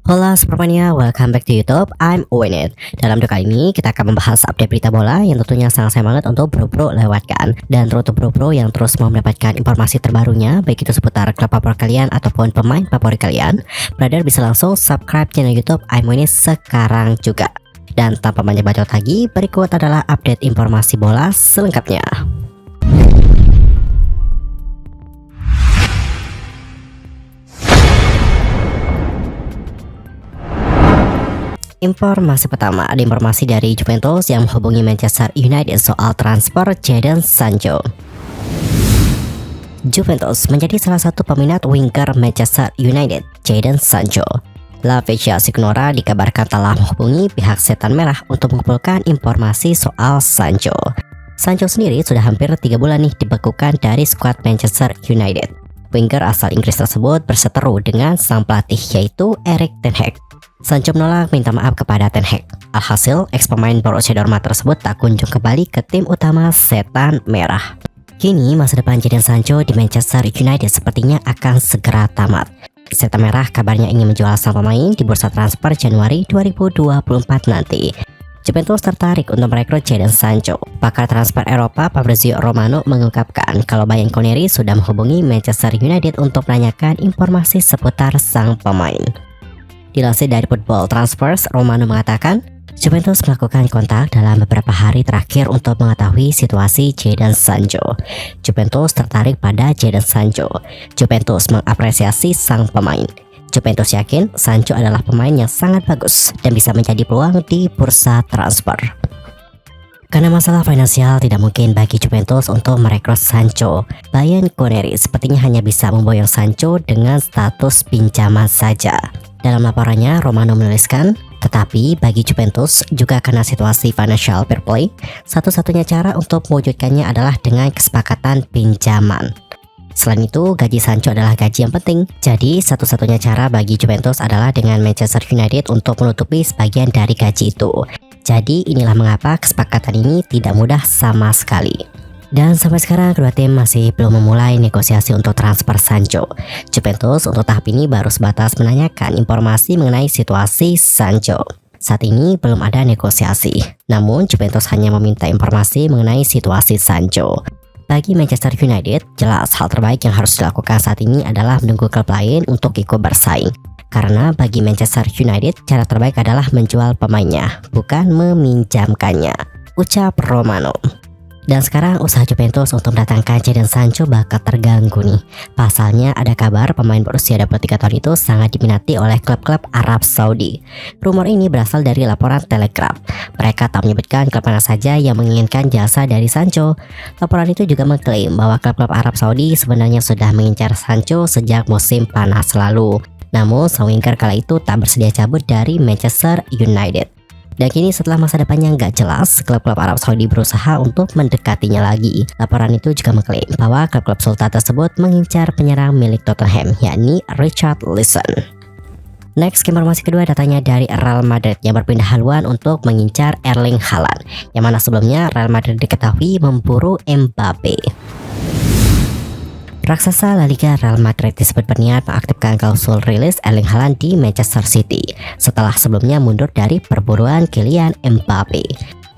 Halo Supermania, welcome back to YouTube. I'm Owenit. Dalam video kali ini kita akan membahas update berita bola yang tentunya sangat sayang banget untuk bro-bro lewatkan. Dan untuk bro-bro yang terus mau mendapatkan informasi terbarunya, baik itu seputar klub favorit kalian ataupun pemain favorit kalian, brother bisa langsung subscribe channel YouTube I'm Owenit sekarang juga. Dan tanpa banyak bacot lagi, berikut adalah update informasi bola selengkapnya. Informasi pertama, ada informasi dari Juventus yang menghubungi Manchester United soal transfer Jadon Sancho. Juventus menjadi salah satu peminat winger Manchester United, Jadon Sancho. La Vecchia Signora dikabarkan telah menghubungi pihak Setan Merah untuk mengumpulkan informasi soal Sancho. Sancho sendiri sudah hampir 3 bulan nih dibekukan dari skuad Manchester United. Winger asal Inggris tersebut berseteru dengan sang pelatih yaitu Erik ten Hag. Sancho menolak minta maaf kepada ten Hag. Alhasil, ex-pemain Borussia Dortmund tersebut tak kunjung kembali ke tim utama Setan Merah. Kini masa depan Jadon Sancho di Manchester United sepertinya akan segera tamat. Setan Merah kabarnya ingin menjual sang pemain di bursa transfer Januari 2024 nanti. Juventus tertarik untuk merekrut Jadon Sancho. Pakar transfer Eropa Fabrizio Romano mengungkapkan kalau Bianconeri sudah menghubungi Manchester United untuk menanyakan informasi seputar sang pemain. Dilansir dari Football Transfers, Romano mengatakan Juventus melakukan kontak dalam beberapa hari terakhir untuk mengetahui situasi Jadon Sancho. Juventus tertarik pada Jadon Sancho. Juventus mengapresiasi sang pemain. Juventus yakin Sancho adalah pemain yang sangat bagus dan bisa menjadi peluang di bursa transfer. Karena masalah finansial tidak mungkin bagi Juventus untuk merekrut Sancho. Bianconeri sepertinya hanya bisa memboyong Sancho dengan status pinjaman saja. Dalam laporannya, Romano menuliskan, tetapi bagi Juventus juga karena situasi financial fair play, satu-satunya cara untuk mewujudkannya adalah dengan kesepakatan pinjaman. Selain itu, gaji Sancho adalah gaji yang penting. Jadi, satu-satunya cara bagi Juventus adalah dengan Manchester United untuk menutupi sebagian dari gaji itu. Jadi, inilah mengapa kesepakatan ini tidak mudah sama sekali. Dan sampai sekarang kedua tim masih belum memulai negosiasi untuk transfer Sancho. Juventus untuk tahap ini baru sebatas menanyakan informasi mengenai situasi Sancho. Saat ini belum ada negosiasi. Namun Juventus hanya meminta informasi mengenai situasi Sancho. Bagi Manchester United, jelas hal terbaik yang harus dilakukan saat ini adalah menunggu klub lain untuk ikut bersaing. Karena bagi Manchester United, cara terbaik adalah menjual pemainnya, bukan meminjamkannya, ucap Romano. Dan sekarang usaha Juventus untuk mendatangkan Jadon Sancho bakal terganggu nih. Pasalnya ada kabar pemain berusia 23 tahun itu sangat diminati oleh klub-klub Arab Saudi. Rumor ini berasal dari laporan Telegraph. Mereka tak menyebutkan klub mana saja yang menginginkan jasa dari Sancho. Laporan itu juga mengklaim bahwa klub-klub Arab Saudi sebenarnya sudah mengincar Sancho sejak musim panas lalu. Namun sang winger kala itu tak bersedia cabut dari Manchester United. Dan kini setelah masa depannya nggak jelas, klub-klub Arab Saudi berusaha untuk mendekatinya lagi. Laporan itu juga mengklaim bahwa klub-klub Sultan tersebut mengincar penyerang milik Tottenham, yakni Richarlison. Next, informasi kedua datanya dari Real Madrid yang berpindah haluan untuk mengincar Erling Haaland, yang mana sebelumnya Real Madrid diketahui memburu Mbappe. Raksasa La Liga Real Madrid disebut berniat mengaktifkan klausul rilis Erling Haaland di Manchester City setelah sebelumnya mundur dari perburuan Kylian Mbappe.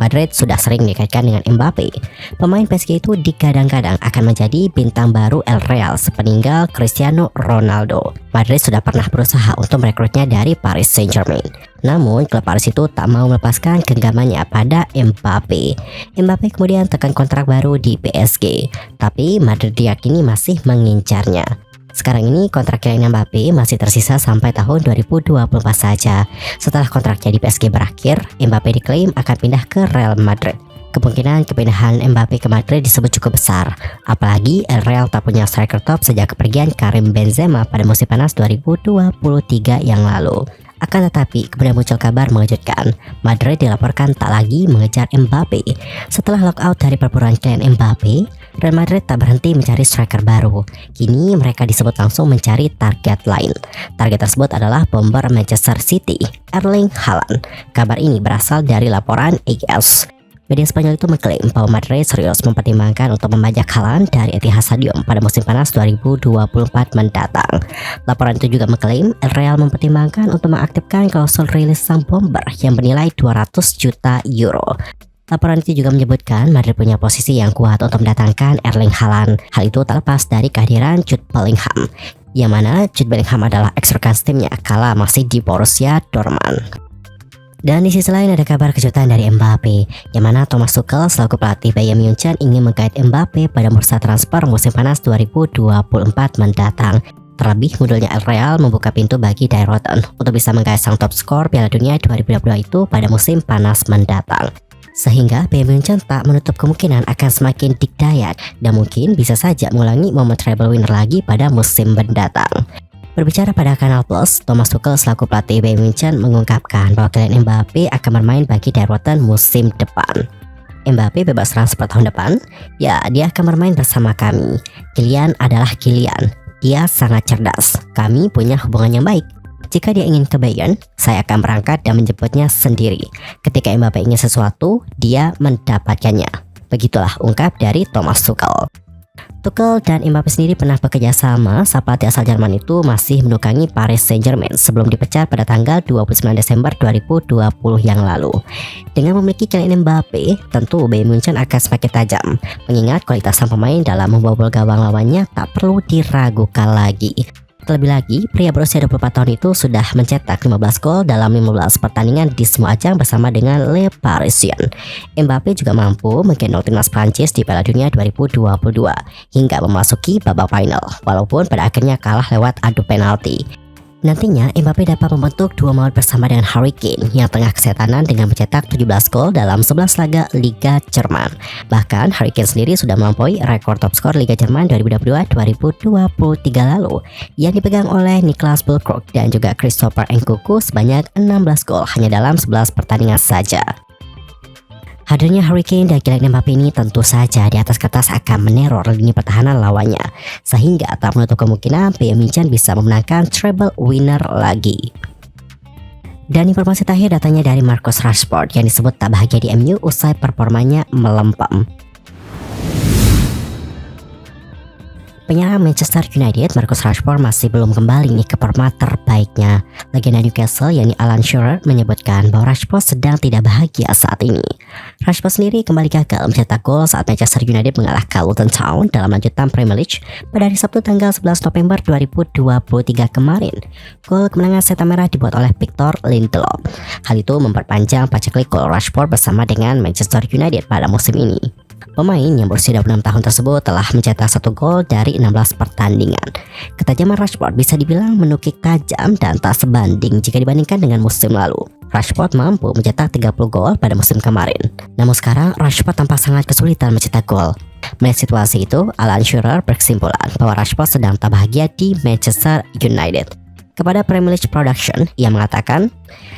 Madrid sudah sering dikaitkan dengan Mbappe. Pemain PSG itu digadang-gadang akan menjadi bintang baru El Real sepeninggal Cristiano Ronaldo. Madrid sudah pernah berusaha untuk merekrutnya dari Paris Saint-Germain. Namun klub Paris itu tak mau melepaskan genggamannya pada Mbappe. Mbappe kemudian tekan kontrak baru di PSG, tapi Madrid diyakini masih mengincarnya. Sekarang ini kontrak Kylian Mbappe masih tersisa sampai tahun 2024 saja. Setelah kontraknya di PSG berakhir, Mbappe diklaim akan pindah ke Real Madrid. Kemungkinan kepindahan Mbappe ke Madrid disebut cukup besar. Apalagi El Real tak punya striker top sejak kepergian Karim Benzema pada musim panas 2023 yang lalu. Akan tetapi, kemudian muncul kabar mengejutkan. Madrid dilaporkan tak lagi mengejar Mbappe. Setelah lockout dari perburuan Kylian Mbappe, Real Madrid tak berhenti mencari striker baru. Kini mereka disebut langsung mencari target lain. Target tersebut adalah bomber Manchester City, Erling Haaland. Kabar ini berasal dari laporan AS. Media Spanyol itu mengklaim bahwa Madrid serius mempertimbangkan untuk membajak Haaland dari Etihad Stadium pada musim panas 2024 mendatang. Laporan itu juga mengklaim Real mempertimbangkan untuk mengaktifkan klausul rilis sang bomber yang bernilai 200 juta euro. Laporan itu juga menyebutkan Madrid punya posisi yang kuat untuk mendatangkan Erling Haaland. Hal itu tak lepas dari kehadiran Jude Bellingham, yang mana Jude Bellingham adalah ex-rekan timnya kala masih di Borussia Dortmund. Dan di sisi lain ada kabar kejutan dari Mbappe, yang mana Thomas Tuchel selaku pelatih Bayern Munchen ingin menggait Mbappe pada bursa transfer musim panas 2024 mendatang. Terlebih mundurnya El Real membuka pintu bagi Die Rotten untuk bisa menggait sang top skor Piala Dunia 2022 itu pada musim panas mendatang. Sehingga Bayern Munchen tak menutup kemungkinan akan semakin dikdayat dan mungkin bisa saja mengulangi momen treble winner lagi pada musim mendatang. Berbicara pada Kanal Plus, Thomas Tuchel selaku pelatih Bayern Munchen mengungkapkan bahwa Kylian Mbappe akan bermain bagi Die Rotten musim depan. Mbappe bebas transfer tahun depan? Ya, dia akan bermain bersama kami. Kylian adalah Kylian. Dia sangat cerdas. Kami punya hubungan yang baik. Jika dia ingin ke Bayern, saya akan berangkat dan menjemputnya sendiri. Ketika Mbappe ingin sesuatu, dia mendapatkannya. Begitulah ungkap dari Thomas Tuchel. Tuchel dan Mbappe sendiri pernah bekerja sama saat pelatih asal Jerman itu masih menukangi Paris Saint-Germain sebelum dipecat pada tanggal 29 Desember 2020 yang lalu. Dengan memiliki Kylian Mbappe, tentu Bayern Munchen akan semakin tajam, mengingat kualitas sang pemain dalam membobol gawang lawannya tak perlu diragukan lagi. Terlebih lagi, pria berusia 24 tahun itu sudah mencetak 15 gol dalam 15 pertandingan di semua ajang bersama dengan Le Parisien. Mbappe juga mampu menggendong timnas Prancis di Piala Dunia 2022 hingga memasuki babak final, walaupun pada akhirnya kalah lewat adu penalti. Nantinya Mbappe dapat membentuk dua maut bersama dengan Harry Kane yang tengah kesetanan dengan mencetak 17 gol dalam 11 laga Liga Jerman. Bahkan Harry Kane sendiri sudah melampaui rekor top skor Liga Jerman 2022-2023 lalu yang dipegang oleh Niklas Füllkrug dan juga Christopher Nkunku sebanyak 16 gol hanya dalam 11 pertandingan saja. Hadirnya Harry Kane dan Kylian Mbappe ini tentu saja di atas kertas akan meneror lini pertahanan lawannya, sehingga tak menutup kemungkinan Bayern Munchen bisa memenangkan treble winner lagi. Dan informasi terakhir datanya dari Marcus Rashford yang disebut tak bahagia di MU usai performanya melempem. Penyerang Manchester United Marcus Rashford masih belum kembali nih ke forma terbaiknya. Legenda Newcastle yakni Alan Shearer menyebutkan bahwa Rashford sedang tidak bahagia saat ini. Rashford sendiri kembali gagal mencetak gol saat Manchester United mengalahkan Luton Town dalam lanjutan Premier League pada hari Sabtu tanggal 11 November 2023 kemarin. Gol kemenangan setan merah dibuat oleh Victor Lindelof. Hal itu memperpanjang paceklik gol Rashford bersama dengan Manchester United pada musim ini. Pemain yang berusia 26 tahun tersebut telah mencetak 1 gol dari 16 pertandingan. Ketajaman Rashford bisa dibilang menukik tajam dan tak sebanding jika dibandingkan dengan musim lalu. Rashford mampu mencetak 30 gol pada musim kemarin. Namun sekarang Rashford tampak sangat kesulitan mencetak gol. Melihat situasi itu, Alan Shearer berkesimpulan bahwa Rashford sedang tak bahagia di Manchester United. Kepada Premier League Production, ia mengatakan,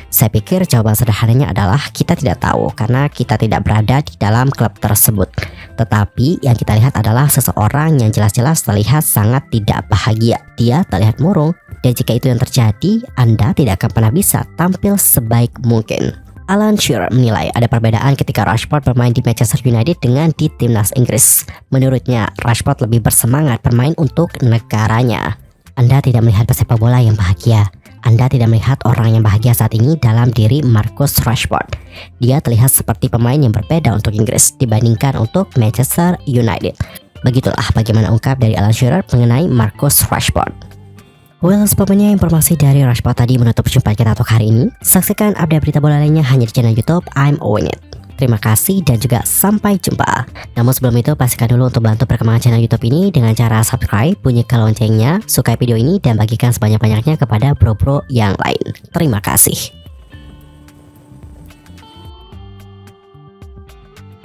"Saya pikir jawaban sederhananya adalah kita tidak tahu karena kita tidak berada di dalam klub tersebut. Tetapi yang kita lihat adalah seseorang yang jelas-jelas terlihat sangat tidak bahagia. Dia terlihat murung dan jika itu yang terjadi, Anda tidak akan pernah bisa tampil sebaik mungkin." Alan Shearer menilai ada perbedaan ketika Rashford bermain di Manchester United dengan di timnas Inggris. Menurutnya, Rashford lebih bersemangat bermain untuk negaranya. Anda tidak melihat pesepak bola yang bahagia. Anda tidak melihat orang yang bahagia saat ini dalam diri Marcus Rashford. Dia terlihat seperti pemain yang berbeda untuk Inggris dibandingkan untuk Manchester United. Begitulah bagaimana ungkap dari Alan Shearer mengenai Marcus Rashford. Well, sebabnya informasi dari Rashford tadi menutup jumpa kita untuk hari ini. Saksikan update berita bola lainnya hanya di channel YouTube I'm Owen It. Terima kasih dan juga sampai jumpa. Namun sebelum itu pastikan dulu untuk bantu perkembangan channel YouTube ini dengan cara subscribe, bunyikan loncengnya, sukai video ini dan bagikan sebanyak-banyaknya kepada bro-bro yang lain. Terima kasih.